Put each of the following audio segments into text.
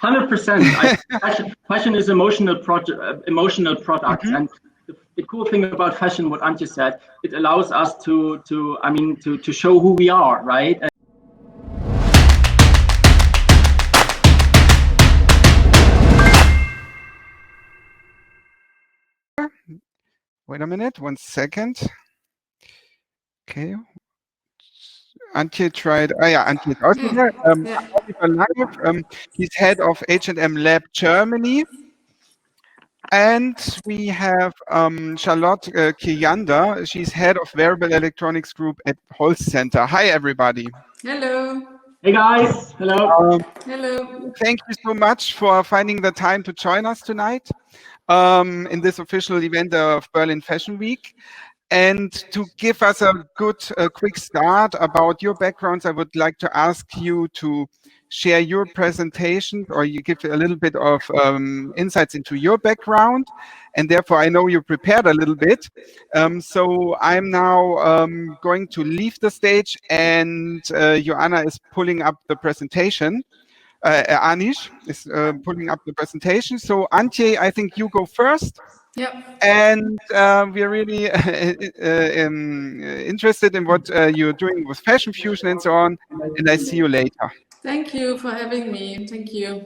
100%. Fashion is emotional products, Mm-hmm. and the cool thing about fashion, what Antje said, it allows us to show who we are, right? Wait a minute, 1 second. Okay. Antje tried. Oh yeah, Antje is also here. Oliver Lange, he's head of H&M Lab Germany. And we have Charlotte Kjellander. She's head of Wearable Electronics Group at Holst Center. Hi, everybody. Hello. Hey, guys. Hello. Hello. Thank you so much for finding the time to join us tonight in this official event of Berlin Fashion Week. And to give us a good, quick start about your backgrounds, I would like to ask you to share your presentation, or you give a little bit of insights into your background. And therefore, I know you prepared a little bit. So I'm now going to leave the stage, and Joanna is pulling up the presentation. Anish is pulling up the presentation. So Antje, I think you go first. Yep. And we're really interested in what you're doing with Fashion Fusion and so on. And I see you later. Thank you for having me. Thank you.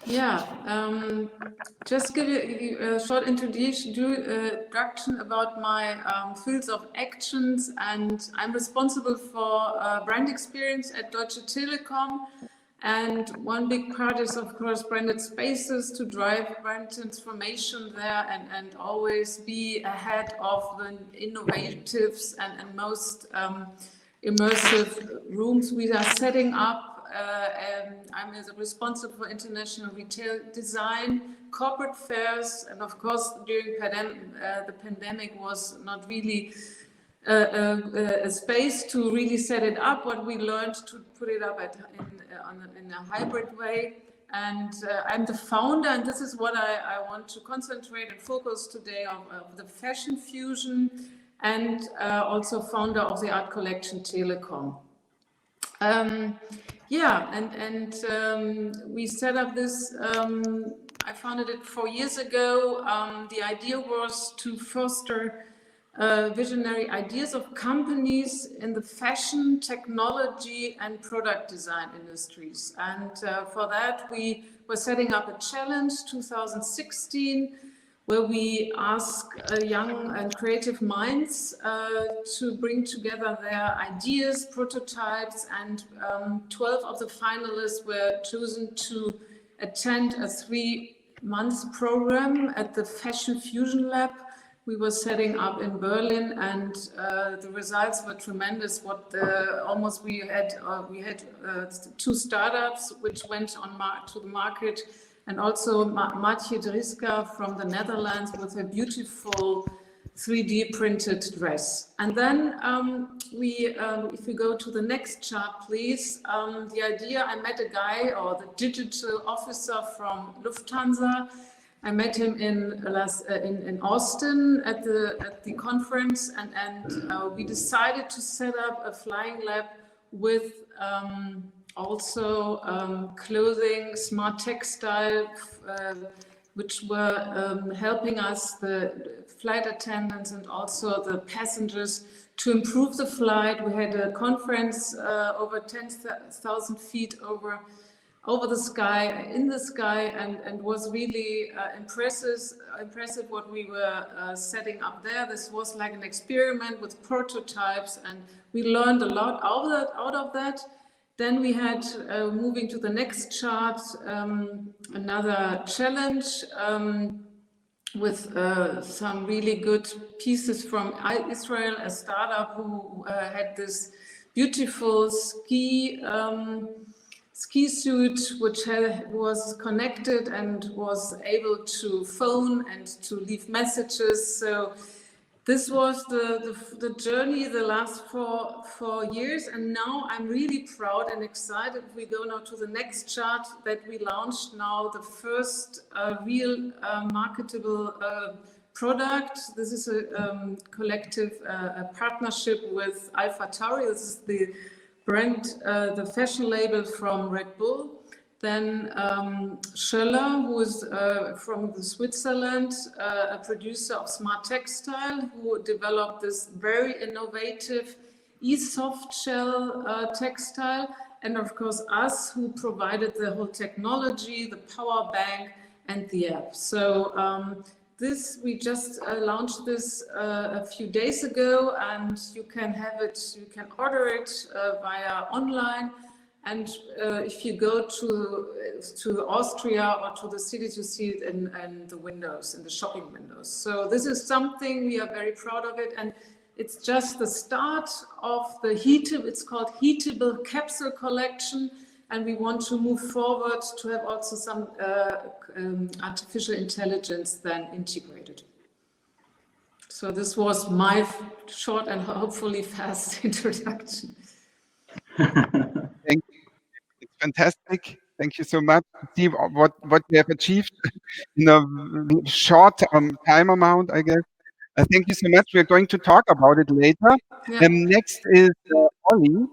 Yeah, just give you a short introduction about my fields of actions, and I'm responsible for brand experience at Deutsche Telekom, and one big part is of course branded spaces to drive brand transformation there and always be ahead of the innovatives and most immersive rooms we are setting up. I'm responsible for international retail design, corporate fairs, and of course during the pandemic was not really a space to really set it up, but we learned to put it up in a hybrid way. And I'm the founder, and this is what I want to concentrate and focus today on the Fashion Fusion, and also founder of the art collection Telekom. Yeah, and we set up this, I founded it 4 years ago. The idea was to foster visionary ideas of companies in the fashion, technology and product design industries. And for that, we were setting up a challenge 2016, where we ask young and creative minds to bring together their ideas, prototypes, and 12 of the finalists were chosen to attend a 3-month program at the Fashion Fusion Lab we were setting up in Berlin, and the results were tremendous. We had 2 startups which went to the market, and also Maatje Driska from the Netherlands with a beautiful 3D printed dress. And then if we go to the next chart, please. The idea, I met a guy, or the digital officer from Lufthansa. I met him in Austin at the conference, and we decided to set up a flying lab with also clothing, smart textile, which were helping us, the flight attendants and also the passengers, to improve the flight. We had a conference over 10,000 feet over the sky, in the sky, and was really impressive what we were setting up there. This was like an experiment with prototypes, and we learned a lot out of that. Then we had, moving to the next chart, another challenge with some really good pieces from Israel, a startup who had this beautiful ski suit which was connected and was able to phone and to leave messages. So this was the journey the last four years, and now I'm really proud and excited. We go now to the next chart, that we launched now the first real marketable product. This is a collective a partnership with Alpha Tauri. This is the brand, the fashion label from Red Bull. Then Kjellander, who is from Switzerland, a producer of smart textile, who developed this very innovative e-soft shell textile. And of course us, who provided the whole technology, the power bank and the app. So this, we just launched this a few days ago, and you can have it, you can order it via online. And if you go to Austria or to the cities, you see it in the windows, in the shopping windows. So this is something we are very proud of it, and it's just the start of the it's called heatable capsule collection, and we want to move forward to have also some artificial intelligence then integrated. So this was my short and hopefully fast introduction. Thank you. It's fantastic. Thank you so much. See what we have achieved in a short time amount, I guess. Thank you so much. We're going to talk about it later. Yeah. Next is Olli.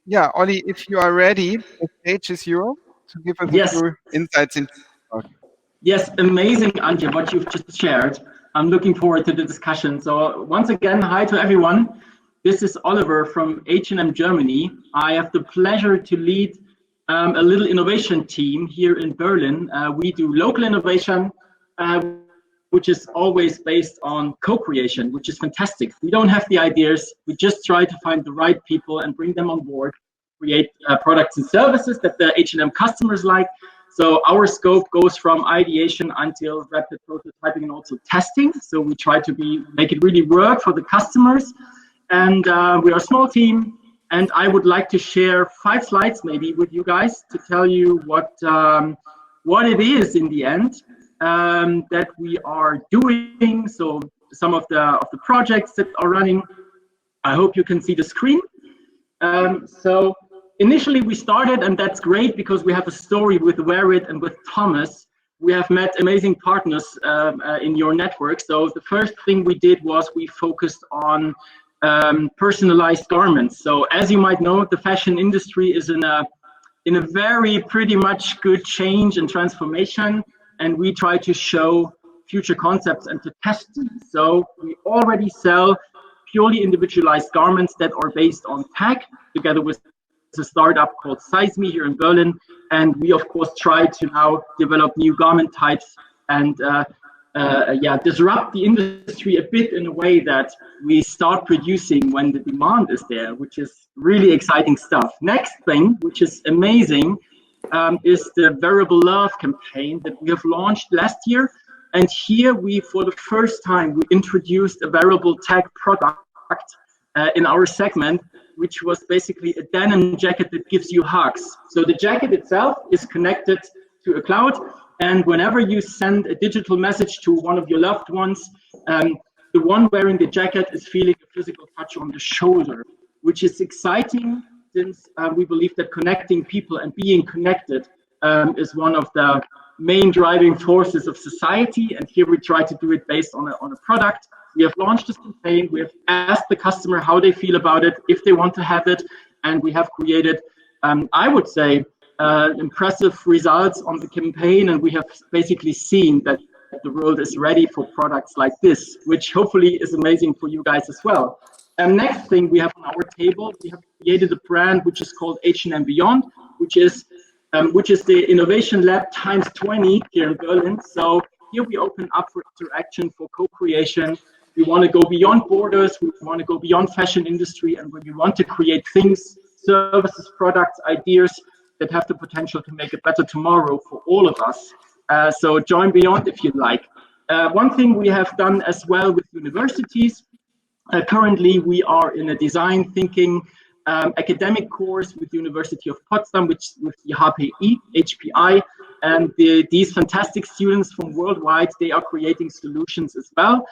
Yeah, Olli, if you are ready, the stage is yours to give us a few insights into it. Yes, amazing, Antje, what you've just shared. I'm looking forward to the discussion. So once again, hi to everyone. This is Oliver from H&M Germany. I have the pleasure to lead a little innovation team here in Berlin. We do local innovation, which is always based on co-creation, which is fantastic. We don't have the ideas. We just try to find the right people and bring them on board, create products and services that the H&M customers like. So our scope goes from ideation until rapid prototyping and also testing. So we try to make it really work for the customers. And we are a small team. And I would like to share 5 slides maybe with you guys to tell you what it is in the end that we are doing. So some of the projects that are running. I hope you can see the screen. So initially we started, and that's great because we have a story with Wearables and with Thomas. We have met amazing partners in your network. So the first thing we did was we focused on personalized garments. So as you might know, the fashion industry is in a very pretty much good change and transformation, and we try to show future concepts and to test them. So we already sell purely individualized garments that are based on tag, together with a startup called Size Me here in Berlin. And we of course try to now develop new garment types and disrupt the industry a bit in a way that we start producing when the demand is there, which is really exciting stuff. Next thing, which is amazing, is the Wearable Love campaign that we have launched last year. And here we, for the first time, we introduced a wearable tag product in our segment, which was basically a denim jacket that gives you hugs. So the jacket itself is connected to a cloud, and whenever you send a digital message to one of your loved ones, the one wearing the jacket is feeling a physical touch on the shoulder, which is exciting since we believe that connecting people and being connected is one of the main driving forces of society. And here we try to do it based on a product. We have launched this campaign. We have asked the customer how they feel about it, if they want to have it, and we have created, I would say, impressive results on the campaign, and we have basically seen that the world is ready for products like this, which hopefully is amazing for you guys as well. Next thing we have on our table, we have created a brand which is called H&M Beyond, which is the innovation lab times 20 here in Berlin. So here we open up for interaction, for co-creation. We want to go beyond borders. We want to go beyond fashion industry, and we want to create things, services, products, ideas that have the potential to make a better tomorrow for all of us. So join Beyond if you like. One thing we have done as well with universities, currently we are in a design thinking academic course with the University of Potsdam, with the HPI, and these fantastic students from worldwide, they are creating solutions as well,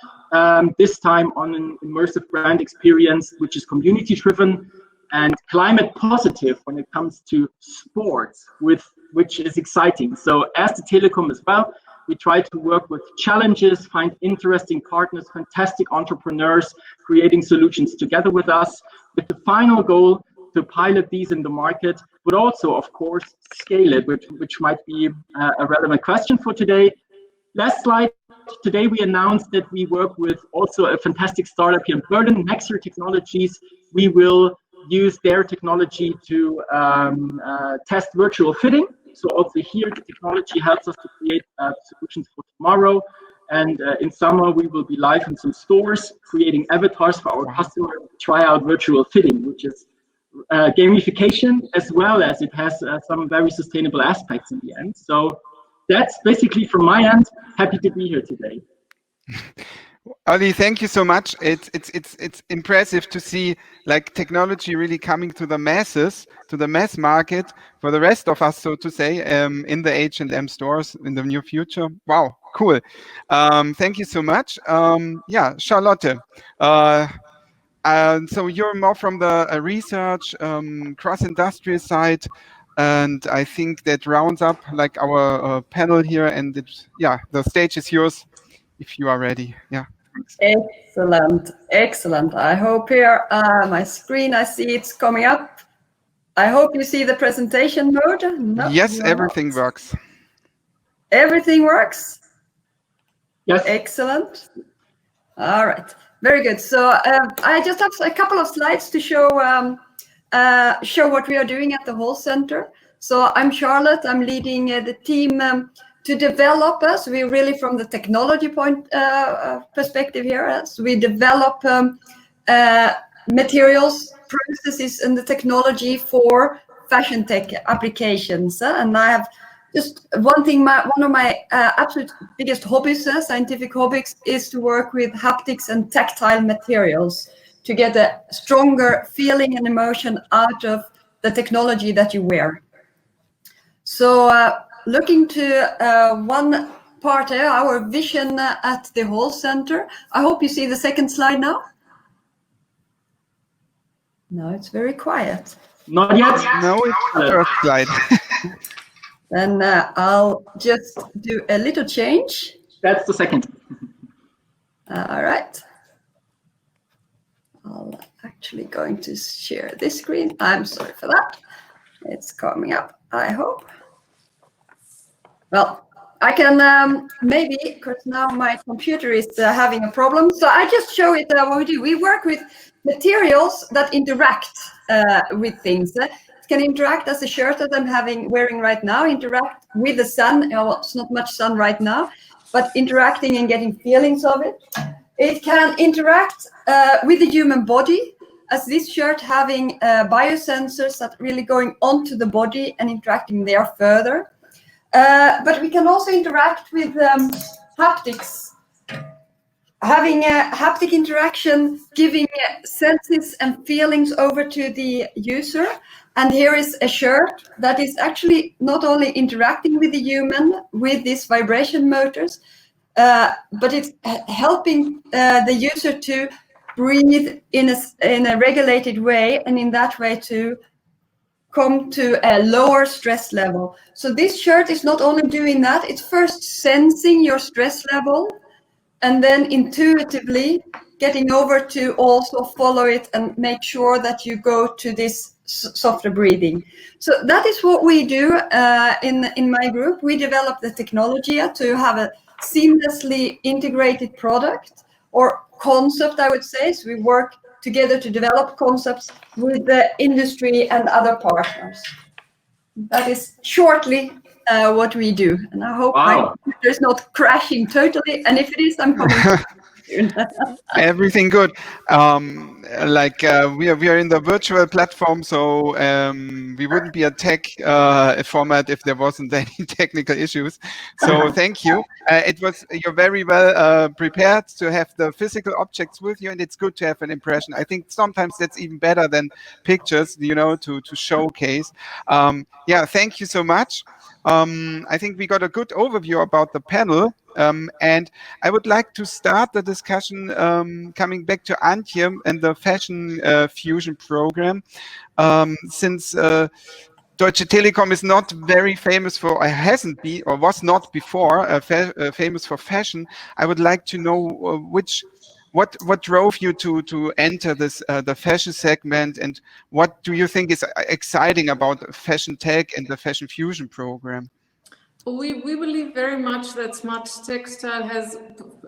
this time on an immersive brand experience, which is community driven and climate positive when it comes to sports, which is exciting. So as the Telekom as well, We try to work with challenges, find interesting partners, fantastic entrepreneurs, creating solutions together with us, with the final goal to pilot these in the market, but also, of course, scale it, which might be a relevant question for today. Last slide. Today we announced that we work with also a fantastic startup here in Berlin, Nexer Technologies. We will use their technology to test virtual fitting. So also here the technology helps us to create solutions for tomorrow. And in summer we will be live in some stores, creating avatars for our customers to try out virtual fitting, which is gamification, as well as it has some very sustainable aspects in the end. So that's basically from my end. Happy to be here today. Ali, thank you so much. It's impressive to see like technology really coming to the masses, to the mass market for the rest of us, so to say, in the H&M stores in the near future. Wow, cool. Thank you so much. Yeah, Charlotte. So you're more from the research, cross-industrial side, and I think that rounds up like our panel here. And yeah, the stage is yours if you are ready. Yeah. Excellent, excellent. I hope here my screen, I see it's coming up. I hope you see the presentation mode. No, yes, everything works. Everything works? Yes. Excellent. All right, very good. So I just have a couple of slides to show what we are doing at the Holst Center. So I'm Charlotte. I'm leading the team to develop us. We're really from the technology perspective here. So we develop materials, processes, and the technology for fashion tech applications. And I have just one thing. One of my absolute biggest hobbies, scientific hobbies, is to work with haptics and tactile materials to get a stronger feeling and emotion out of the technology that you wear. So looking to one part here, our vision at the Holst Center. I hope you see the second slide now. No, it's very quiet. Not yet. No, it's the first slide. Then I'll just do a little change. That's the second. All right. I'm actually going to share this screen. I'm sorry for that. It's coming up, I hope. Well, I can maybe, because now my computer is having a problem. So I just show it what we do. We work with materials that interact with things. It can interact as a shirt that I'm wearing right now, interact with the sun. Well, it's not much sun right now, but interacting and getting feelings of it. It can interact with the human body, as this shirt having biosensors that really going onto the body and interacting there further. But we can also interact with haptics, having a haptic interaction, giving senses and feelings over to the user. And here is a shirt that is actually not only interacting with the human with these vibration motors, but it's helping the user to breathe in a regulated way, and in that way to come to a lower stress level. So this shirt is not only doing that, it's first sensing your stress level and then intuitively getting over to also follow it and make sure that you go to this softer breathing. So that is what we do in my group. We develop the technology to have a seamlessly integrated product or concept, I would say. So we work together to develop concepts with the industry and other partners. That is shortly what we do. And I hope my computer is not crashing totally. And if it is, I'm coming soon. Everything good. We are in the virtual platform, so we wouldn't be a tech format if there wasn't any technical issues. So thank you. You're very well prepared to have the physical objects with you, and it's good to have an impression. I think sometimes that's even better than pictures, to showcase. Yeah, thank you so much. I think we got a good overview about the panel. And I would like to start the discussion coming back to Antje and the Fashion Fusion program. Since Deutsche Telekom is not very famous for, or hasn't been, or was not before famous for fashion. I would like to know what drove you to enter this the fashion segment, and what do you think is exciting about FashionTech and the Fashion Fusion program? We believe very much that smart textile has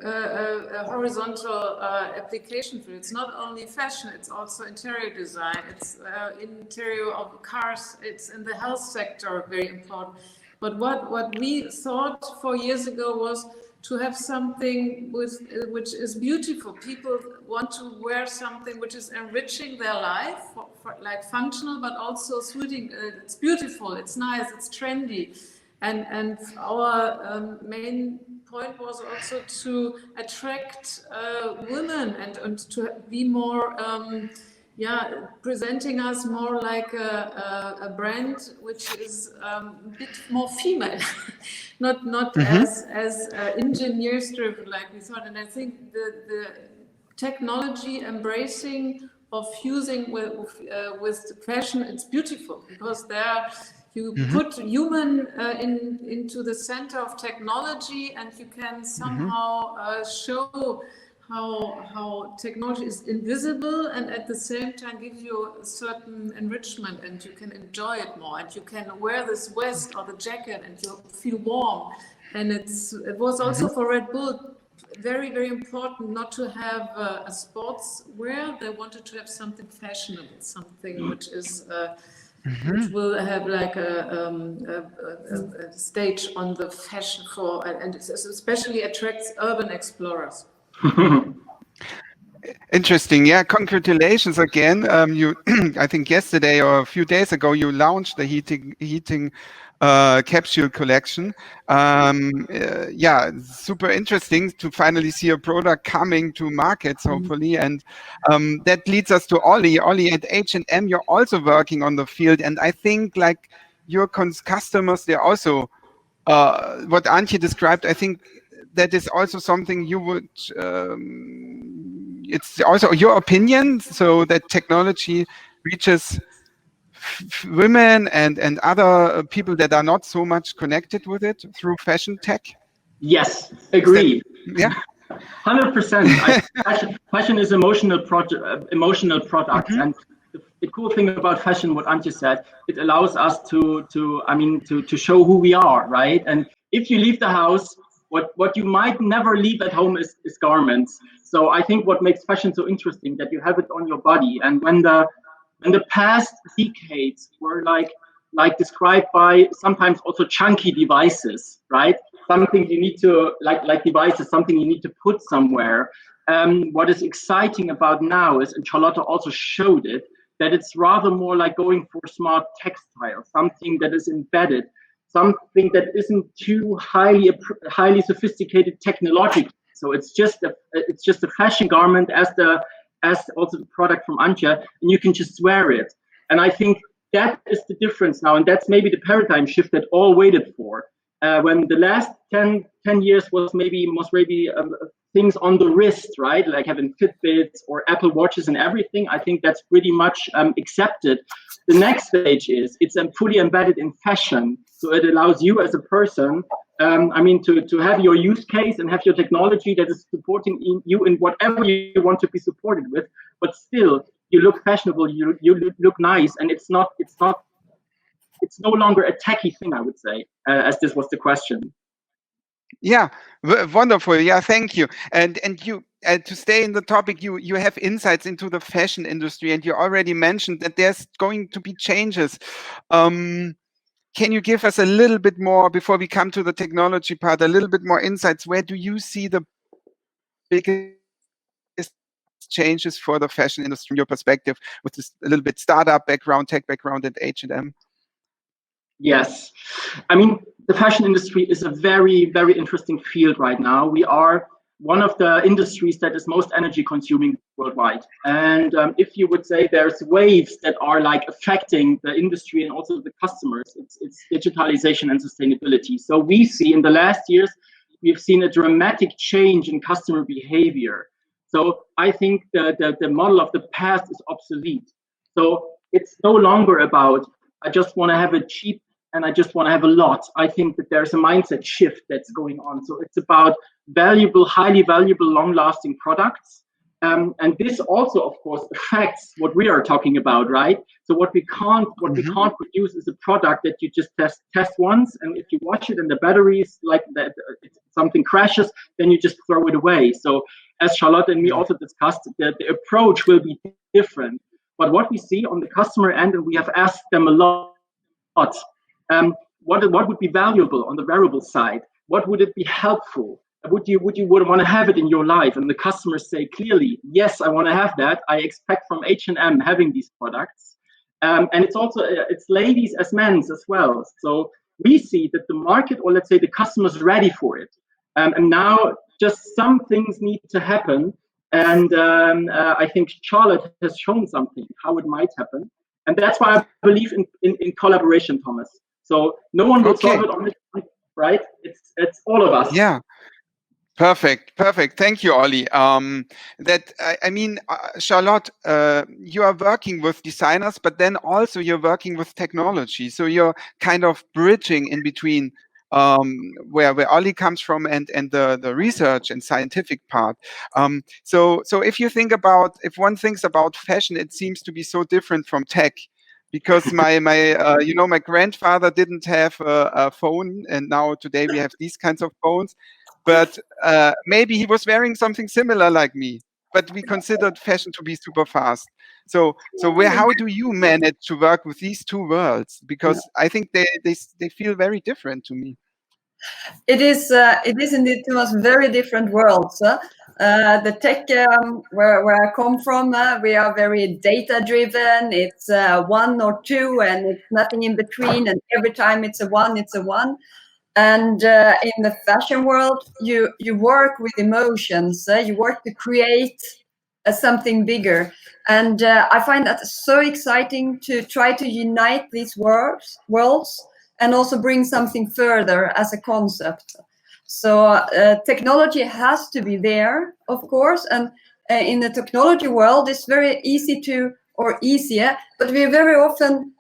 a horizontal application field. It's not only fashion, it's also interior design, it's interior of cars, it's in the health sector, very important. But what we thought 4 years ago was to have something which is beautiful. People want to wear something which is enriching their life, like functional, but also suiting. It's beautiful, it's nice, it's trendy. And our main point was also to attract women and to be more, presenting us more like a brand which is a bit more female, not as engineers driven like we thought. And I think the technology embracing of fusing with fashion, it's beautiful, because there you put human into the center of technology, and you can somehow show how technology is invisible and at the same time gives you a certain enrichment, and you can enjoy it more, and you can wear this vest or the jacket and you feel warm. And it was also for Red Bull very, very important not to have a sports wear. They wanted to have something fashionable, something which is which will have like a stage on the fashion floor, and it especially attracts urban explorers. Interesting. Yeah, congratulations again. You, I think yesterday or a few days ago, you launched the heating capsule collection. Yeah, super interesting to finally see a product coming to markets, hopefully. And that leads us to Ollie. Ollie, at H&M, you're also working on the field. And I think like your customers, they're also, what Antje described, I think that is also something you would, it's also your opinion, so that technology reaches women and other people that are not so much connected with it through FashionTech? Yes, agree. Yeah, 100%. Fashion is emotional product, and the cool thing about fashion, what Antje said, it allows us to show who we are, right? And if you leave the house, what you might never leave at home is garments. So I think what makes fashion so interesting, that you have it on your body. And when the past decades were like described by sometimes also chunky devices, right? Something you need to like devices, something you need to put somewhere. What is exciting about now is, and Charlotte also showed it, that it's rather more like going for smart textiles, something that is embedded, something that isn't too highly sophisticated technologically. So it's just a fashion garment as also the product from Antje, and you can just wear it. And I think that is the difference now, and that's maybe the paradigm shift that all waited for. When the last 10 years was maybe things on the wrist, right? Like having Fitbits or Apple Watches and everything. I think that's pretty much accepted. The next stage is it's fully embedded in fashion. So it allows you as a person, to have your use case and have your technology that is supporting you in whatever you want to be supported with. But still, you look fashionable, you look nice, and it's no longer a tacky thing, I would say, as this was the question. Yeah, wonderful. Yeah, thank you. And you, to stay in the topic, you have insights into the fashion industry, and you already mentioned that there's going to be changes. Can you give us a little bit more, before we come to the technology part, a little bit more insights? Where do you see the biggest changes for the fashion industry from your perspective, with this a little bit startup background, tech background at H&M? Yes, the fashion industry is a very, very interesting field right now. We are one of the industries that is most energy consuming worldwide. And if you would say there's waves that are like affecting the industry and also the customers, it's digitalization and sustainability. So we see in the last years, we've seen a dramatic change in customer behavior. So I think the model of the past is obsolete. So it's no longer about I just want to have it cheap and I just want to have a lot. I think that there's a mindset shift that's going on. So it's about valuable, highly valuable, long-lasting products. And this also, of course, affects what we are talking about, right? So what we can't produce is a product that you just test once, and if you wash it and the batteries like that, something crashes, then you just throw it away. So as Charlotte and me also discussed, the approach will be different. But what we see on the customer end, and we have asked them a lot, what would be valuable on the wearable side? What would it be helpful? Would you want to have it in your life? And the customers say clearly, yes, I want to have that. I expect from H&M having these products. And it's also, it's ladies as men's as well. So we see that the market, or let's say the customer's ready for it. And now just some things need to happen. And I think Charlotte has shown something, how it might happen. And that's why I believe in collaboration, Thomas. So no one will solve it on its own, right? It's all of us. Yeah. Perfect. Thank you, Ollie. Charlotte, you are working with designers, but then also you're working with technology. So you're kind of bridging in between where Ollie comes from and the research and scientific part. So if one thinks about fashion, it seems to be so different from tech. Because my grandfather didn't have a phone, and now today we have these kinds of phones. But maybe he was wearing something similar like me. But we considered fashion to be super fast. So how do you manage to work with these two worlds? Because I think they feel very different to me. It is indeed two very different worlds. The tech where I come from, we are very data driven. It's 1 or 2, and it's nothing in between. And every time it's a 1, it's a 1. And in the fashion world, you work with emotions. You work to create something bigger. And I find that so exciting to try to unite these worlds and also bring something further as a concept. So technology has to be there, of course. And in the technology world, it's very easier, but we very often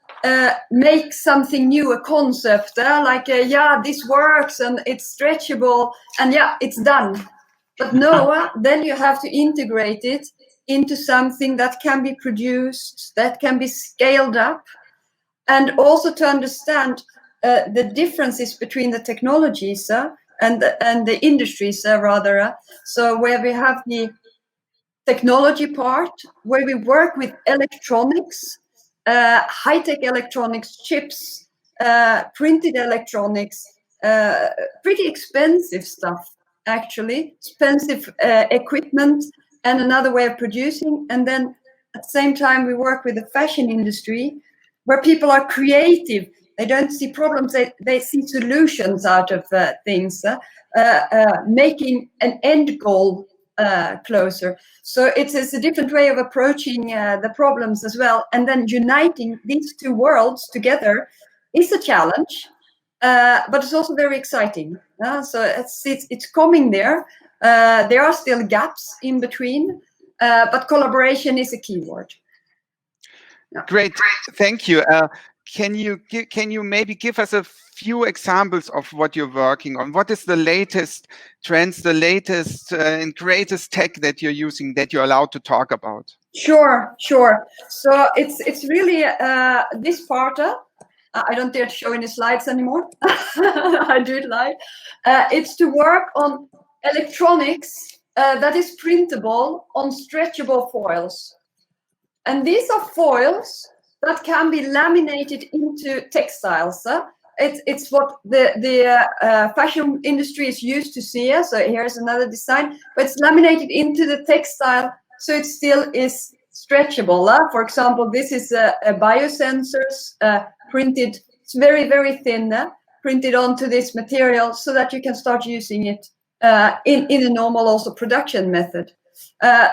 make something new, a concept, this works and it's stretchable and it's done. But no, then you have to integrate it into something that can be produced, that can be scaled up, and also to understand the differences between the technologies and the industries rather. So where we have the technology part, where we work with electronics, high-tech electronics, chips, printed electronics, pretty expensive stuff, actually, expensive equipment, and another way of producing. And then at the same time, we work with the fashion industry, where people are creative. They don't see problems, they see solutions out of things, making an end goal closer. So it's a different way of approaching the problems as well. And then uniting these two worlds together is a challenge, but it's also very exciting. So it's coming there. There are still gaps in between, but collaboration is a key word. Great, thank you. Can you maybe give us a few examples of what you're working on? What is the latest trends, the latest and greatest tech that you're using that you're allowed to talk about? Sure. So it's really this part. I don't dare to show any slides anymore. I do it live. It's to work on electronics that is printable on stretchable foils. And these are foils that can be laminated into textiles. It's what the fashion industry is used to see. So here's another design, but it's laminated into the textile, so it still is stretchable. For example, this is a biosensors printed. It's very, very thin, printed onto this material so that you can start using it in a normal also production method.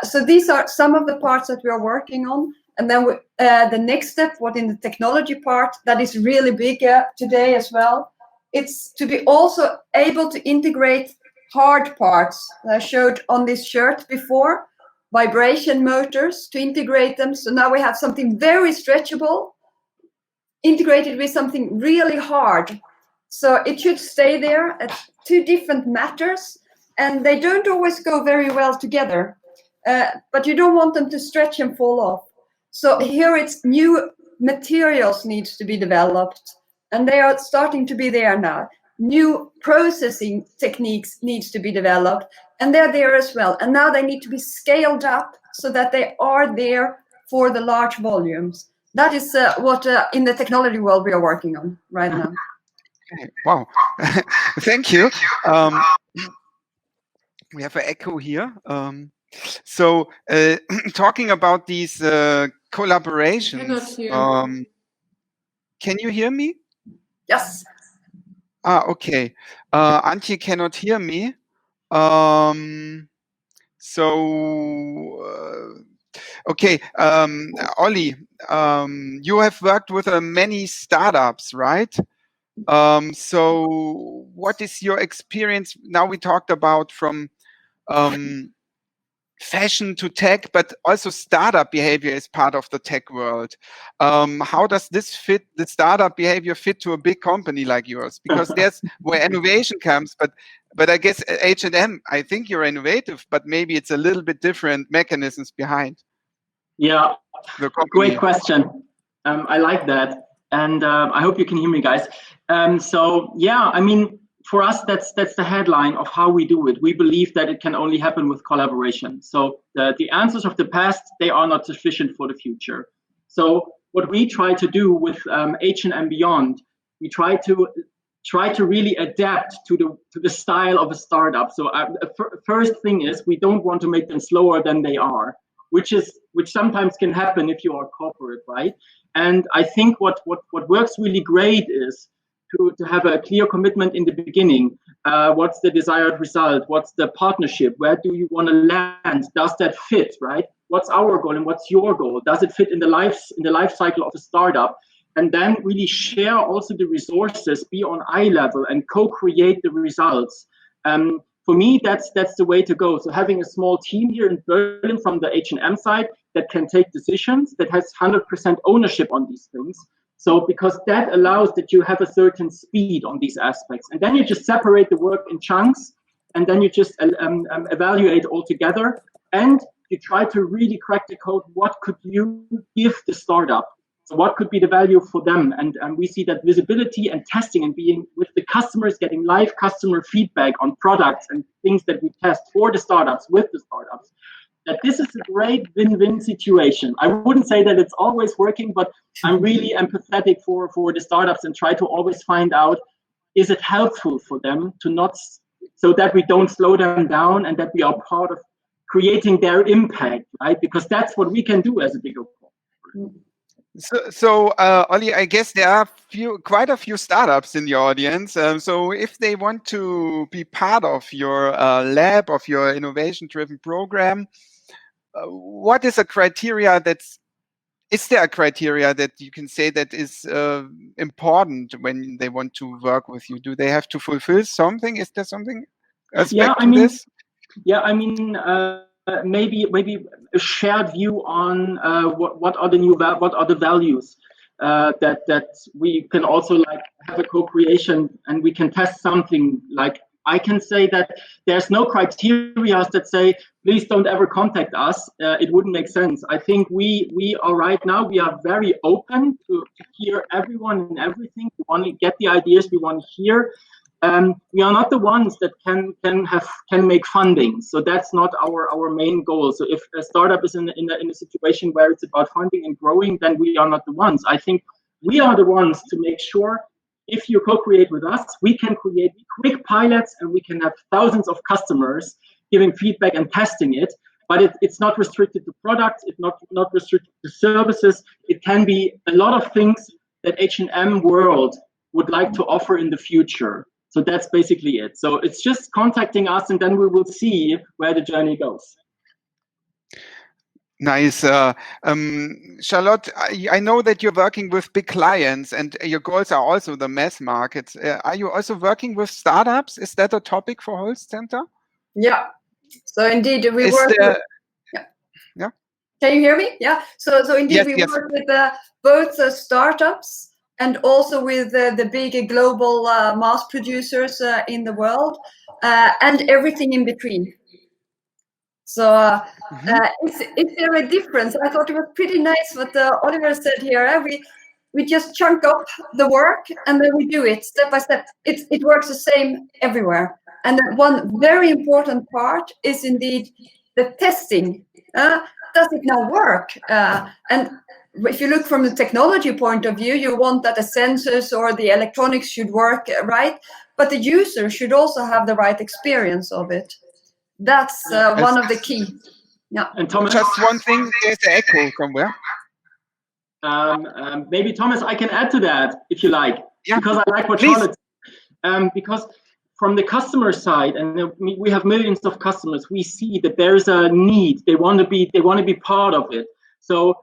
So these are some of the parts that we are working on. And then the next step, what in the technology part, that is really big today as well, it's to be also able to integrate hard parts. I showed on this shirt before, vibration motors, to integrate them. So now we have something very stretchable, integrated with something really hard. So it should stay there at two different matters, and they don't always go very well together. But you don't want them to stretch and fall off. So here it's new materials needs to be developed, and they are starting to be there now. New processing techniques needs to be developed, and they're there as well. And now they need to be scaled up so that they are there for the large volumes. That is what in the technology world we are working on right now. Okay. Wow. Thank you. We have an echo here. So talking about these collaborations, can you hear me? Yes. Okay. Antje cannot hear me. Okay, Olli, you have worked with many startups, right? So what is your experience? Now we talked about from fashion to tech, but also startup behavior is part of the tech world. How does this fit, the startup behavior fit to a big company like yours? Because there's where innovation comes, but I guess H&M, I think you're innovative, but maybe it's a little bit different mechanisms behind. Yeah, great question. I like that. And I hope you can hear me, guys. So yeah, I mean, for us, that's the headline of how we do it. We believe that it can only happen with collaboration. So the answers of the past, they are not sufficient for the future. So what we try to do with H&M Beyond, we try to really adapt to the style of a startup. So first thing is we don't want to make them slower than they are, which sometimes can happen if you are corporate, right? And I think what works really great is to have a clear commitment in the beginning. What's the desired result? What's the partnership? Where do you want to land? Does that fit, right? What's our goal and what's your goal? Does it fit in the life cycle of a startup? And then really share also the resources, be on eye level and co-create the results. For me, that's the way to go. So having a small team here in Berlin from the H&M side that can take decisions, that has 100% ownership on these things. So because that allows that you have a certain speed on these aspects. And then you just separate the work in chunks, and then you just evaluate all together. And you try to really crack the code. What could you give the startup? So what could be the value for them? And we see that visibility and testing and being with the customers, getting live customer feedback on products and things that we test for the startups, with the startups, that this is a great win-win situation. I wouldn't say that it's always working, but I'm really empathetic for the startups and try to always find out, is it helpful for them to not, so that we don't slow them down and that we are part of creating their impact, right? Because that's what we can do as a bigger corporate. So Olli, I guess there are quite a few startups in your audience. So if they want to be part of your lab, of your innovation-driven program, what is a criteria is there a criteria that you can say that is important when they want to work with you? Do they have to fulfill something? Is there something aspect to this? Yeah, I mean, maybe a shared view on what are the values that we can also like have a co-creation and we can test something. Like I can say that there's no criteria that say please don't ever contact us. It wouldn't make sense. I think we are right now. We are very open to hear everyone and everything. We want to get the ideas. We want to hear. We are not the ones that can make funding, so that's not our main goal. So if a startup is in a situation where it's about funding and growing, then we are not the ones. I think we are the ones to make sure if you co-create with us, we can create quick pilots and we can have thousands of customers giving feedback and testing it. But it's not restricted to products. It's not restricted to services. It can be a lot of things that H&M World would like to offer in the future. So that's basically it. So it's just contacting us and then we will see where the journey goes. Nice. Charlotte, I know that you're working with big clients and your goals are also the mass markets. Are you also working with startups? Is that a topic for Holst Center? Yeah. So indeed, we work with... Yeah. Can you hear me? Yeah. So indeed, we work with both startups and also with the big global mass producers in the world, and everything in between. So is there a difference? I thought it was pretty nice what Oliver said here. We just chunk up the work and then we do it step by step. It works the same everywhere. And one very important part is indeed the testing. Does it now work? And if you look from the technology point of view, you want that the sensors or the electronics should work right, but the user should also have the right experience of it. That's one of the key. Yeah. And Thomas, just one thing, there's an echo somewhere. Maybe Thomas, I can add to that if you like, because I like what Charlotte said. Because from the customer side, and we have millions of customers, we see that there's a need. They want to be part of it. So,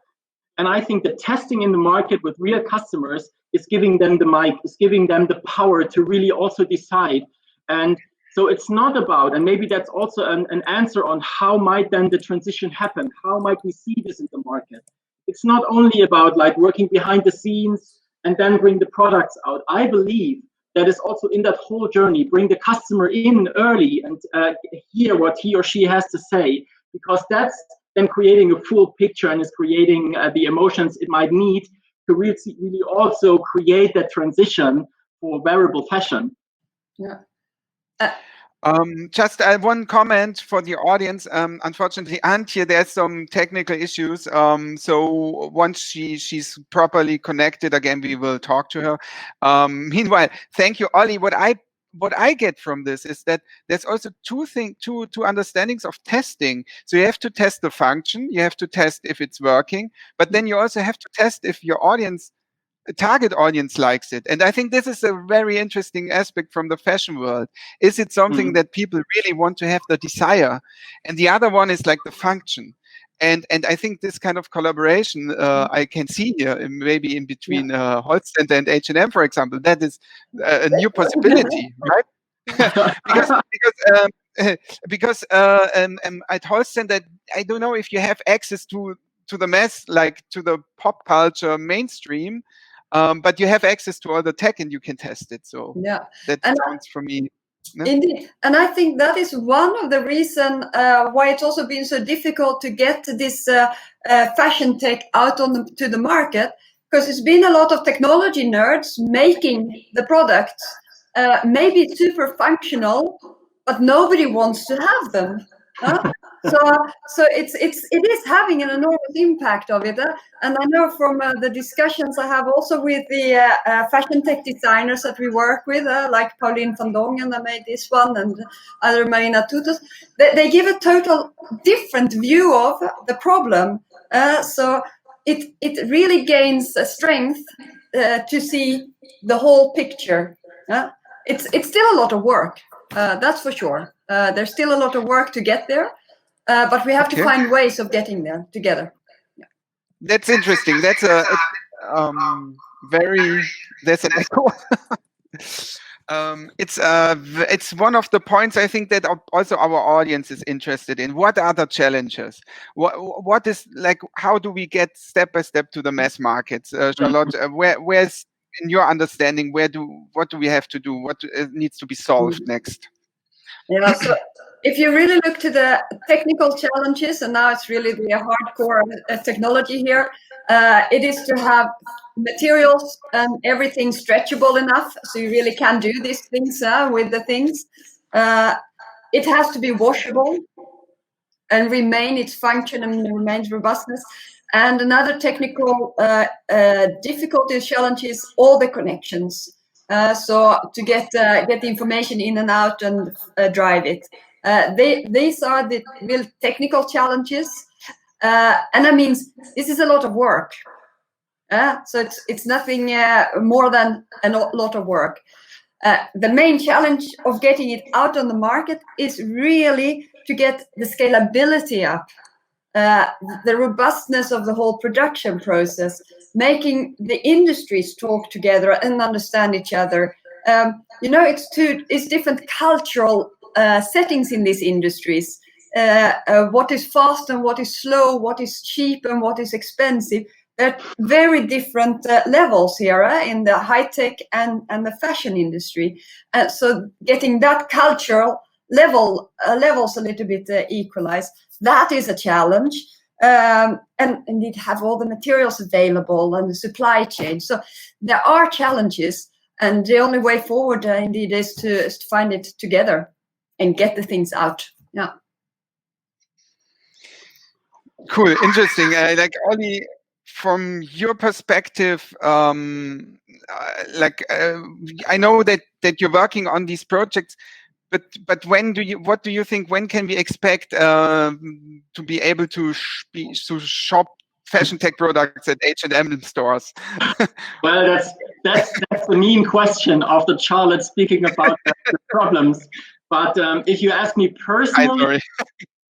and I think the testing in the market with real customers is giving them the mic, is giving them the power to really also decide. And so it's not about, and maybe that's also an answer on how might then the transition happen. How might we see this in the market? It's not only about like working behind the scenes and then bring the products out. I believe that is also in that whole journey, bring the customer in early and hear what he or she has to say, because that's then creating a full picture and is creating the emotions it might need to really also create that transition for wearable fashion. Yeah. Just one comment for the audience. Unfortunately, Antje, there's some technical issues. So once she's properly connected again, we will talk to her. Meanwhile, thank you, Ollie. What I get from this is that there's also two understandings of testing. So you have to test the function, you have to test if it's working, but then you also have to test if your target audience likes it. And I think this is a very interesting aspect from the fashion world. Is it something that people really want to have the desire? And the other one is like the function. And I think this kind of collaboration I can see here, maybe in between Holst and H&M, for example, that is a new possibility, right? because at Holst, that I don't know if you have access to the mass, like to the pop culture mainstream, but you have access to all the tech and you can test it. So that sounds for me. No? Indeed, and I think that is one of the reasons why it's also been so difficult to get this fashion tech out to the market, because it's been a lot of technology nerds making the products, maybe super functional, but nobody wants to have them. So it is having an enormous impact of it, and I know from the discussions I have also with the fashion tech designers that we work with, like Pauline van Dongen, that made this one, and other Marina Tutus, they give a total different view of the problem. So it really gains strength to see the whole picture. It's still a lot of work, that's for sure. There's still a lot of work to get there. But we have to find ways of getting there together. Yeah. That's interesting. That's that's an echo. It's one of the points I think that also our audience is interested in. What are the challenges? What is like? How do we get step by step to the mass markets? Charlotte, where's in your understanding? What do we have to do? What needs to be solved next? Yeah. So if you really look to the technical challenges, and now it's really the hardcore technology here, it is to have materials and everything stretchable enough so you really can do these things with the things. It has to be washable and remain its function and remains robustness. And another technical difficulty challenge is all the connections. So to get the information in and out and drive it. These are the real technical challenges, and that means this is a lot of work. So it's nothing more than a lot of work. The main challenge of getting it out on the market is really to get the scalability up, the robustness of the whole production process, making the industries talk together and understand each other. It's different cultural settings in these industries. What is fast and what is slow, what is cheap and what is expensive. there are very different levels here in the high-tech and the fashion industry. So getting that cultural levels a little bit equalized, that is a challenge. And indeed have all the materials available and the supply chain. So there are challenges, and the only way forward indeed is to find it together and get the things out. Yeah. Cool, interesting. Like Ollie, from your perspective, I know that you're working on these projects, but what do you think? When can we expect to be able to shop FashionTech products at H&M stores? Well, that's the mean question after Charlotte speaking about the problems. But if you ask me personally.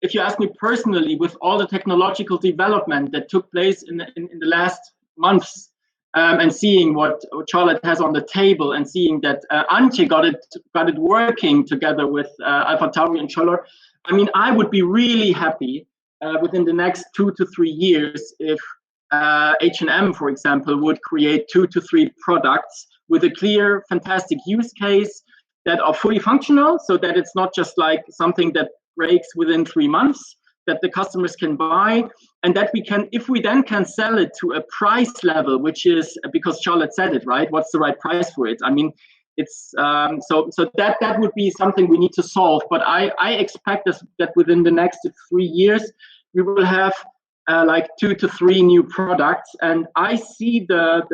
If you ask me personally, with all the technological development that took place in the last months, and seeing what Charlotte has on the table, and seeing that Antje got it working together with Alpha Tauri and Scholler, I mean, I would be really happy within the next 2 to 3 years if H&M, for example, would create 2 to 3 products with a clear, fantastic use case that are fully functional, so that it's not just like something that breaks within 3 months, that the customers can buy, and that we can, if we then can sell it to a price level, which is, because Charlotte said it, right? What's the right price for it? I mean, it's so that would be something we need to solve. But I expect that within the next 3 years we will have like 2 to 3 new products, and I see the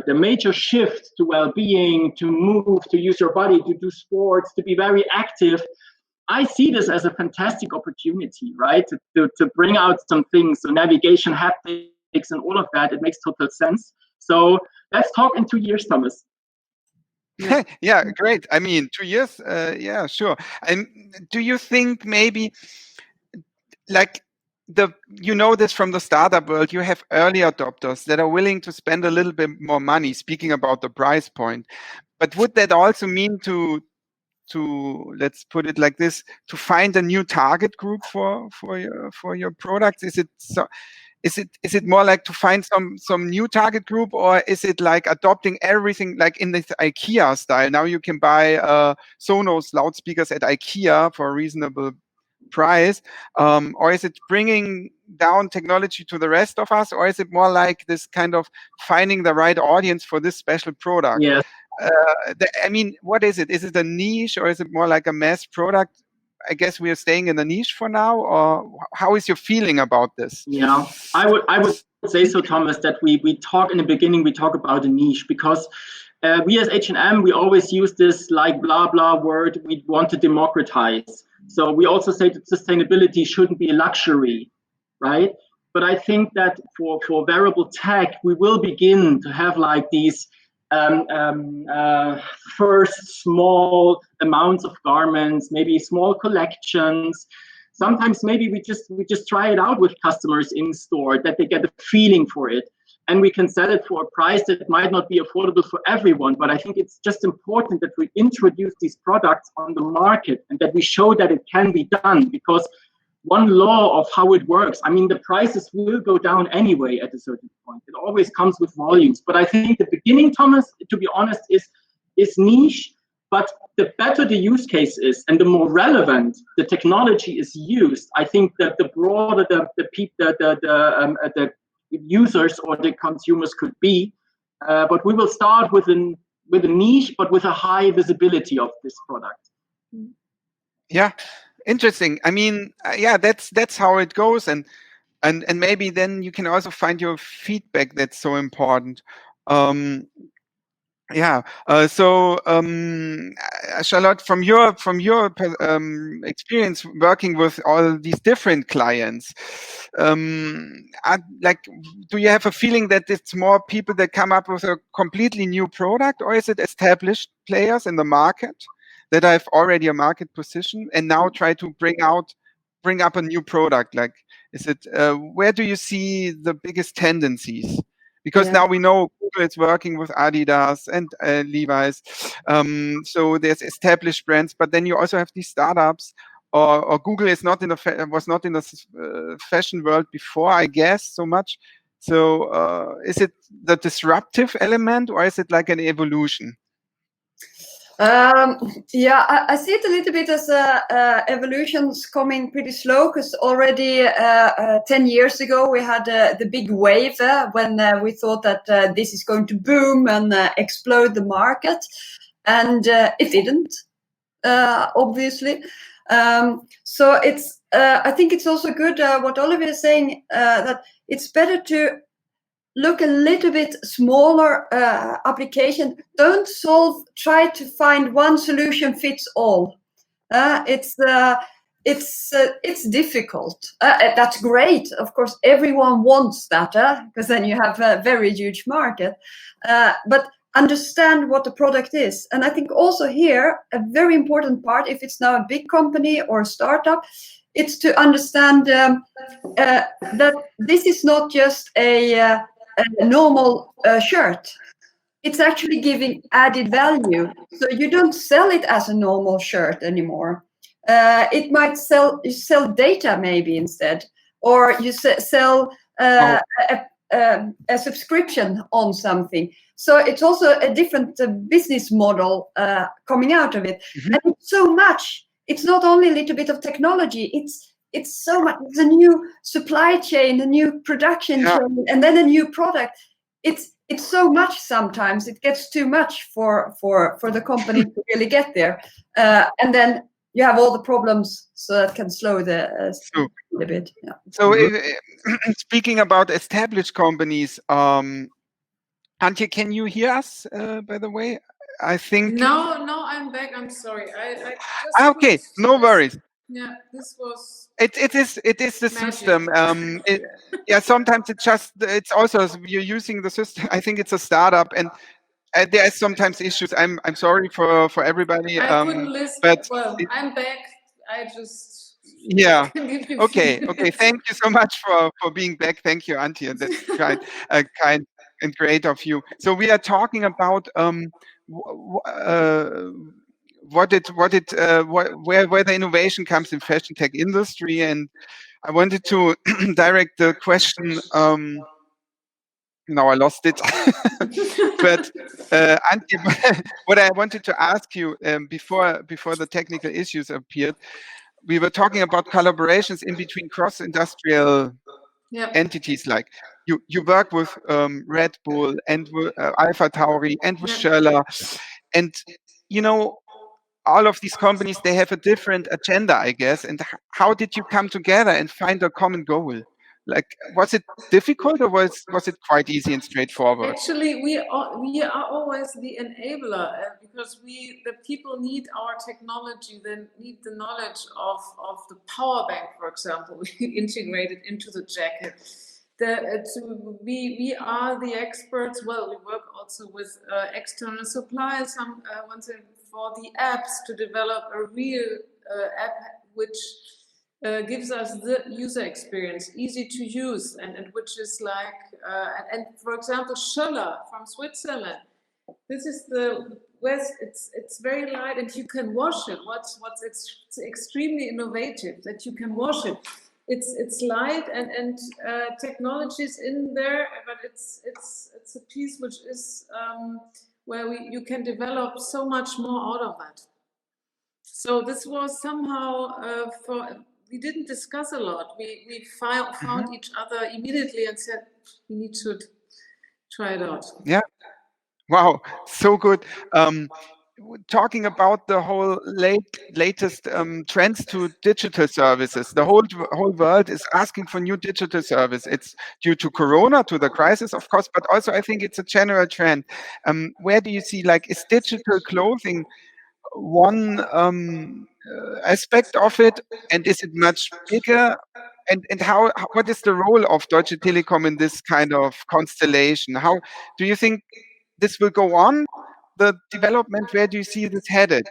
major shift to well-being, to move, to use your body, to do sports, to be very active. I see this as a fantastic opportunity, right? To bring out some things, so navigation, haptics, and all of that. It makes total sense. So let's talk in 2 years, Thomas. Yeah, great. I mean, 2 years. Yeah, sure. And do you think maybe, like, this from the startup world, you have early adopters that are willing to spend a little bit more money, speaking about the price point. But would that also mean to let's put it like this, to find a new target group for your products? Is it more like to find some new target group, or is it like adopting everything like in this IKEA style? Now you can buy Sonos loudspeakers at IKEA for a reasonable price, or is it bringing down technology to the rest of us, or is it more like this kind of finding the right audience for this special product? Yeah. I mean, what is it? Is it a niche, or is it more like a mass product? I guess we are staying in the niche for now, or how is your feeling about this? Yeah, I would say so, Thomas, that we talk in the beginning, we talk about a niche, because we as H&M, we always use this like blah blah word. We want to democratize. So we also say that sustainability shouldn't be a luxury, right? But I think that for wearable tech, we will begin to have like these first small amounts of garments, maybe small collections. Sometimes maybe we just try it out with customers in store, that they get a feeling for it, and we can sell it for a price that might not be affordable for everyone. But I think it's just important that we introduce these products on the market and that we show that it can be done, because one law of how it works, I mean, the prices will go down anyway at a certain point. It always comes with volumes. But I think the beginning, Thomas, to be honest, is niche. But the better the use case is and the more relevant the technology is used, I think that the broader the users or the consumers could be. But we will start with a niche, but with a high visibility of this product. Yeah. Interesting. I mean, yeah, that's how it goes, and maybe then you can also find your feedback. That's so important. Yeah. So, Charlotte, from your experience working with all these different clients, do you have a feeling that it's more people that come up with a completely new product, or is it established players in the market that have already a market position and now try to bring up a new product? Like, is it where do you see the biggest tendencies? Because now we know Google is working with Adidas and Levi's, so there's established brands, but then you also have these startups. Or Google is was not in the fashion world before, I guess, so much. So is it the disruptive element, or is it like an evolution? Yeah, I see it a little bit as evolution's coming pretty slow, because already 10 years ago we had the big wave when we thought that this is going to boom and explode the market, and it didn't, obviously. So it's I think it's also good what Oliver is saying, that it's better to look a little bit smaller application. Don't try to find one solution fits all. It's difficult. That's great. Of course, everyone wants that, because then you have a very huge market. But understand what the product is. And I think also here, a very important part, if it's now a big company or a startup, it's to understand that this is not just a normal shirt. It's actually giving added value. So you don't sell it as a normal shirt anymore. It might sell data maybe instead, or you sell a subscription on something. So it's also a different business model coming out of it. Mm-hmm. And it's so much. It's not only a little bit of technology. It's so much. It's a new supply chain, a new production chain, and then a new product. It's so much. Sometimes it gets too much for the company to really get there, and then you have all the problems. So that can slow a bit. Yeah. So speaking about established companies, Antje, can you hear us? By the way, I think No, I'm back. I'm sorry. I just okay, no worries. Yeah, this was. It is the magic. system. Yeah, sometimes it's also you're using the system. I think it's a startup, and there are sometimes issues. I'm sorry for everybody. I couldn't listen. But I'm back. I just. Yeah. Okay. Thank you so much for being back. Thank you, Antje. That's kind and great of you. So we are talking about where the innovation comes in fashion tech industry, and I wanted to direct the question. Now I lost it. But Antje, what I wanted to ask you before the technical issues appeared, we were talking about collaborations in between cross-industrial entities. Like you work with Red Bull and with Alpha Tauri and with Kjellander, and all of these companies, they have a different agenda, I guess. And how did you come together and find a common goal? Like, was it difficult, or was it quite easy and straightforward? Actually, we are always the enabler, because the people need our technology. They need the knowledge of the power bank, for example, integrated into the jacket. We are the experts. Well, we work also with external suppliers. Once for the apps, to develop a real app which gives us the user experience, easy to use, and which is like, and for example, Kjellander from Switzerland. This is the West. It's very light, and you can wash it. It's extremely innovative that you can wash it. It's light, and technology is in there, but it's a piece which is where you can develop so much more out of that. So this was somehow we didn't discuss a lot. We found each other immediately and said we need to try it out. Yeah. Wow, so good. Talking about the whole latest trends to digital services, the whole world is asking for new digital service. It's due to Corona, to the crisis, of course, but also I think it's a general trend. Where do you see, like, is digital clothing one aspect of it, and is it much bigger? And what is the role of Deutsche Telekom in this kind of constellation? How do you think this will go on? The development, where do you see this headed?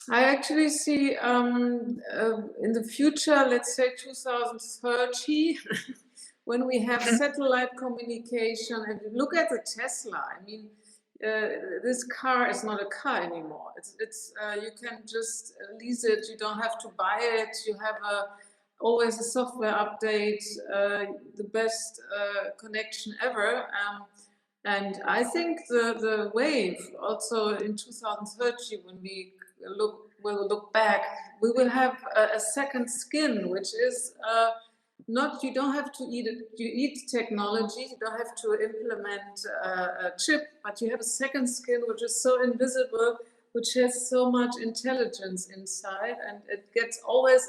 I actually see in the future, let's say 2030, when we have satellite communication, and look at the Tesla. I mean, this car is not a car anymore. It's you can just lease it. You don't have to buy it. You have always a software update, the best connection ever. And I think the wave also in 2030, when we will look back, we will have a second skin, which is not, you don't have to eat it, you eat technology, you don't have to implement a chip, but you have a second skin which is so invisible, which has so much intelligence inside, and it gets always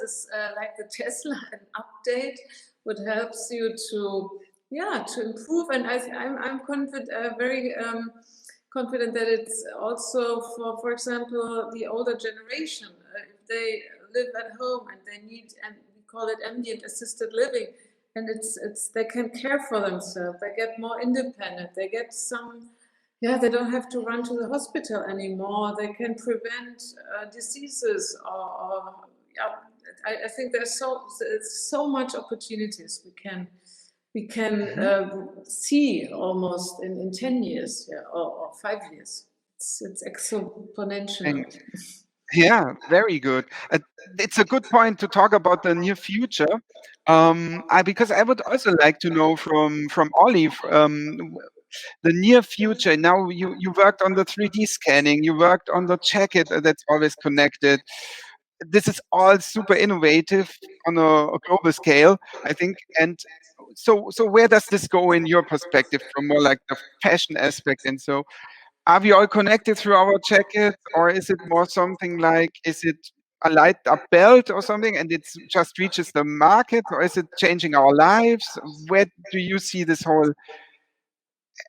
like the Tesla, an update, which helps you to improve. And I'm confident, very confident that it's also for example, the older generation, if they live at home and they need, and we call it ambient assisted living, and it's they can care for themselves, they get more independent, they get some. They don't have to run to the hospital anymore. They can prevent diseases, I think there's so much opportunities we can see almost in 10 years, or 5 years. It's exponential. Yeah, very good. It's a good point to talk about the near future, because I would also like to know from Ollie, the near future. Now you worked on the 3D scanning, you worked on the jacket that's always connected. This is all super innovative on a global scale, I think. And so where does this go in your perspective from more like the fashion aspect? And so are we all connected through our jacket, or is it more something like, is it a light up belt or something and it just reaches the market, or is it changing our lives? Where do you see this whole,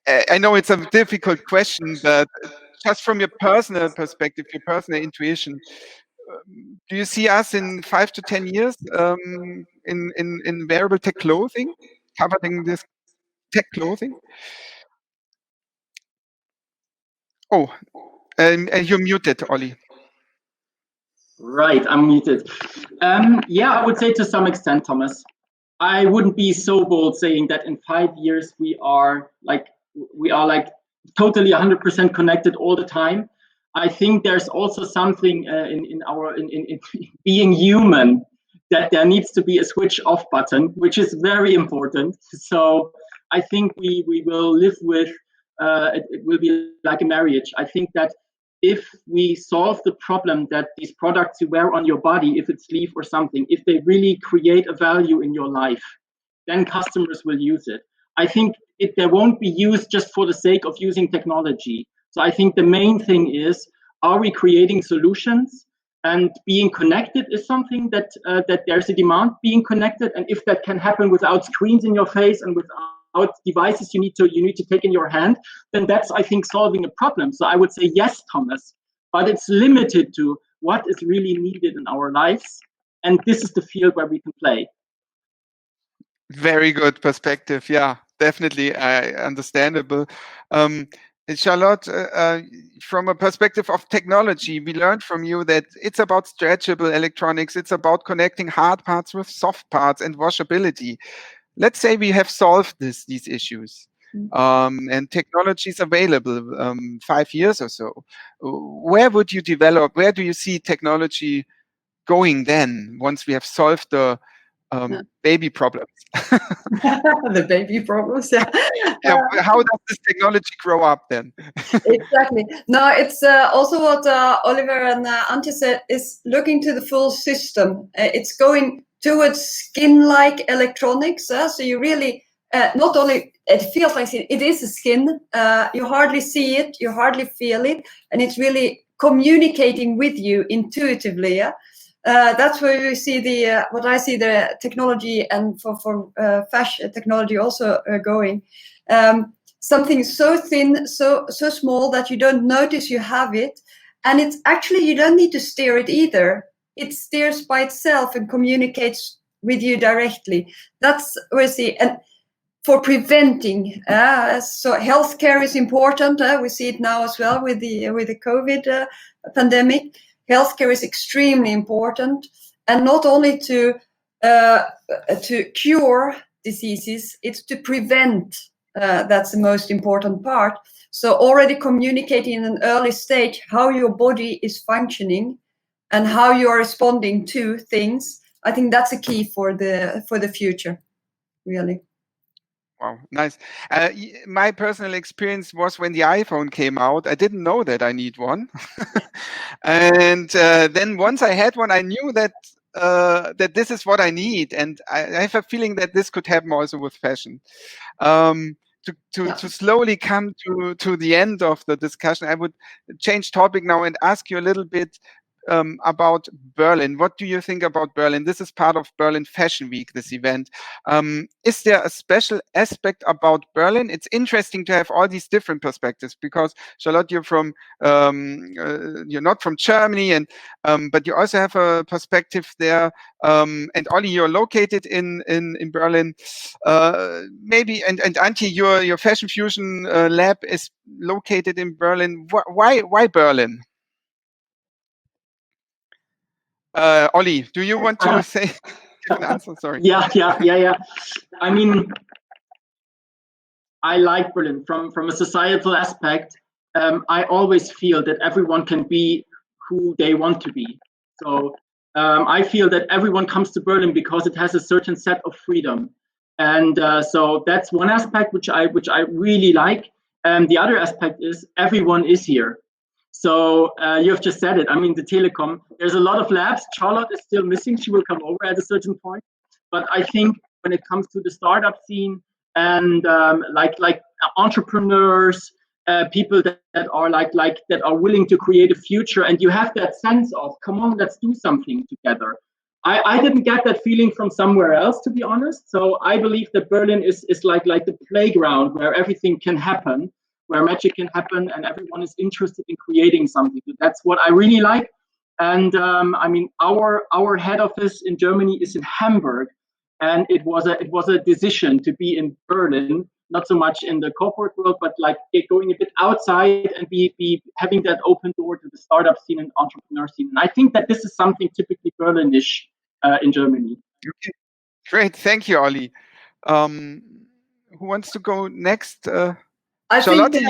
I know it's a difficult question, but just from your personal perspective, your personal intuition, do you see us in 5 to 10 years in wearable tech clothing, covering this tech clothing? Oh, you're muted, Ollie. Right, I'm muted. I would say to some extent, Thomas. I wouldn't be so bold saying that in 5 years we are like totally 100% connected all the time. I think there's also something in being human, that there needs to be a switch off button, which is very important. So I think we will live with it will be like a marriage. I think that if we solve the problem that these products you wear on your body, if it's sleeve or something, if they really create a value in your life, then customers will use it. I think they won't be used just for the sake of using technology. So I think the main thing is, are we creating solutions? And being connected is something that there's a demand being connected. And if that can happen without screens in your face and without devices you need to take in your hand, then that's, I think, solving a problem. So I would say yes, Thomas, but it's limited to what is really needed in our lives. And this is the field where we can play. Very good perspective. Yeah, definitely understandable. Charlotte, from a perspective of technology, we learned from you that it's about stretchable electronics. It's about connecting hard parts with soft parts and washability. Let's say we have solved these issues, and technology is available 5 years or so. Where would you develop? Where do you see technology going then, once we have solved the baby problems? The baby problems, yeah. How does this technology grow up then? Exactly. No, it's also what Oliver and Antje said, is looking to the full system. It's going towards skin-like electronics. So you really, not only, it feels like it is a skin, you hardly see it, you hardly feel it, and it's really communicating with you intuitively. Yeah? That's where you see what I see the technology, and for fashion technology also going. Something so thin, so small that you don't notice you have it, and it's actually, you don't need to steer it either. It steers by itself and communicates with you directly. That's where we see, and for preventing, so healthcare is important. We see it now as well with the COVID pandemic. Healthcare is extremely important, and not only to cure diseases, it's to prevent. That's the most important part. So already communicating in an early stage how your body is functioning and how you are responding to things. I think that's a key for the future, really. Wow, nice. My personal experience was when the iPhone came out. I didn't know that I need one, and then once I had one, I knew that that this is what I need, and I have a feeling that this could happen also with fashion. To slowly come to the end of the discussion, I would change topic now and ask you a little bit about Berlin. What do you think about Berlin? This is part of Berlin Fashion Week, this event. Is there a special aspect about Berlin? It's interesting to have all these different perspectives because Charlotte, you're from you're not from Germany, and but you also have a perspective there. And Olli, you're located in Berlin. Maybe and Antje, your Fashion Fusion lab is located in Berlin. Why Berlin? Olli, do you want to give an answer? Sorry. Yeah. I mean, I like Berlin from a societal aspect. I always feel that everyone can be who they want to be. So I feel that everyone comes to Berlin because it has a certain set of freedom, and so that's one aspect which I really like. The other aspect is everyone is here. So you have just said it. I mean, the Telekom, there's a lot of labs. Charlotte is still missing. She will come over at a certain point. But I think when it comes to the startup scene and like entrepreneurs, people that are that are willing to create a future, and you have that sense of, come on, let's do something together. I didn't get that feeling from somewhere else, to be honest. So I believe that Berlin is like the playground where everything can happen, where magic can happen, and everyone is interested in creating something. That's what I really like. And I mean, our head office in Germany is in Hamburg, and it was a decision to be in Berlin, not so much in the corporate world, but like going a bit outside and be having that open door to the startup scene and entrepreneur scene. And I think that this is something typically Berlinish in Germany. Okay, great, thank you, Olli. Who wants to go next? I Charlotte, think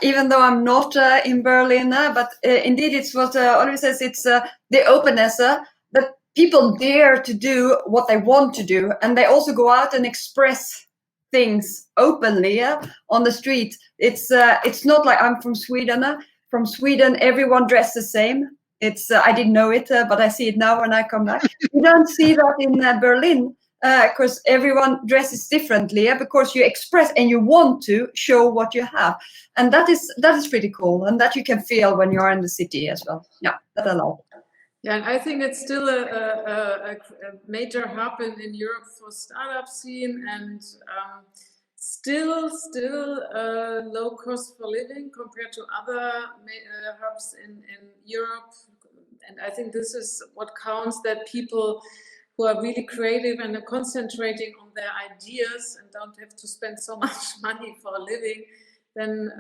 even though I'm not in Berlin, but indeed it's what Oliver says, it's the openness that people dare to do what they want to do, and they also go out and express things openly on the street. It's not like I'm from Sweden. From Sweden, everyone dressed the same. It's I didn't know it, but I see it now when I come back. You don't see that in Berlin. Because everyone dresses differently, because you express and you want to show what you have, and that is pretty cool, and that you can feel when you are in the city as well. Yeah, that I love. Yeah, and I think it's still a major hub in Europe for startup scene, and still low cost for living compared to other hubs in Europe. And I think this is what counts, that people who are really creative and are concentrating on their ideas and don't have to spend so much money for a living, then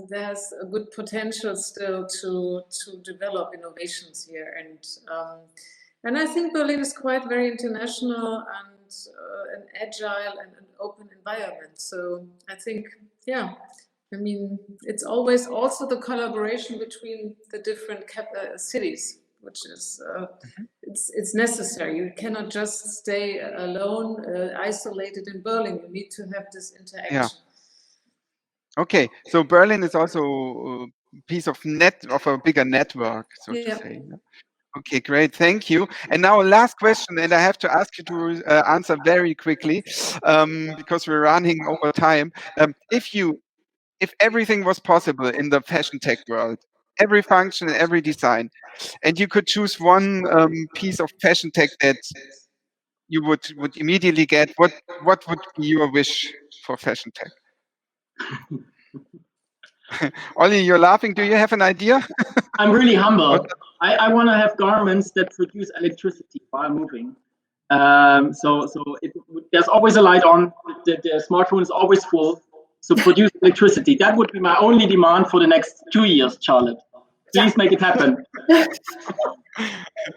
there's a good potential still to develop innovations here. And I think Berlin is quite very international and an agile and an open environment. So I think, yeah, I mean, it's always also the collaboration between the different cities, which is it's necessary. You cannot just stay alone, isolated in Berlin. You need to have this interaction. Yeah. Okay, so Berlin is also a piece of a bigger network, so to say. Okay, great, thank you. And now last question, and I have to ask you to answer very quickly because we're running over time. If everything was possible in the fashion tech world, every function, every design, and you could choose one piece of fashion tech that you would immediately get, what would be your wish for fashion tech? Olli, you're laughing. Do you have an idea? I'm really humble. I want to have garments that produce electricity while moving. So there's always a light on. The smartphone is always full. So produce electricity. That would be my only demand for the next 2 years, Charlotte. Please make it happen.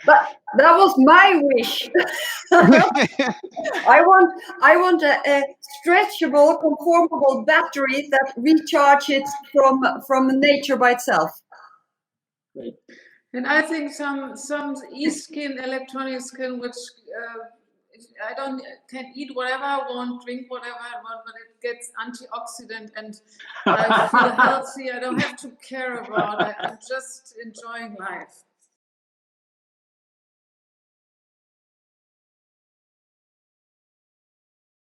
But that was my wish. I want a stretchable, conformable battery that recharges from nature by itself. Great. And I think some e-skin, electronic skin, which I can eat whatever I want, drink whatever I want, but it gets antioxidant and I feel healthy. I don't have to care about it. I'm just enjoying life.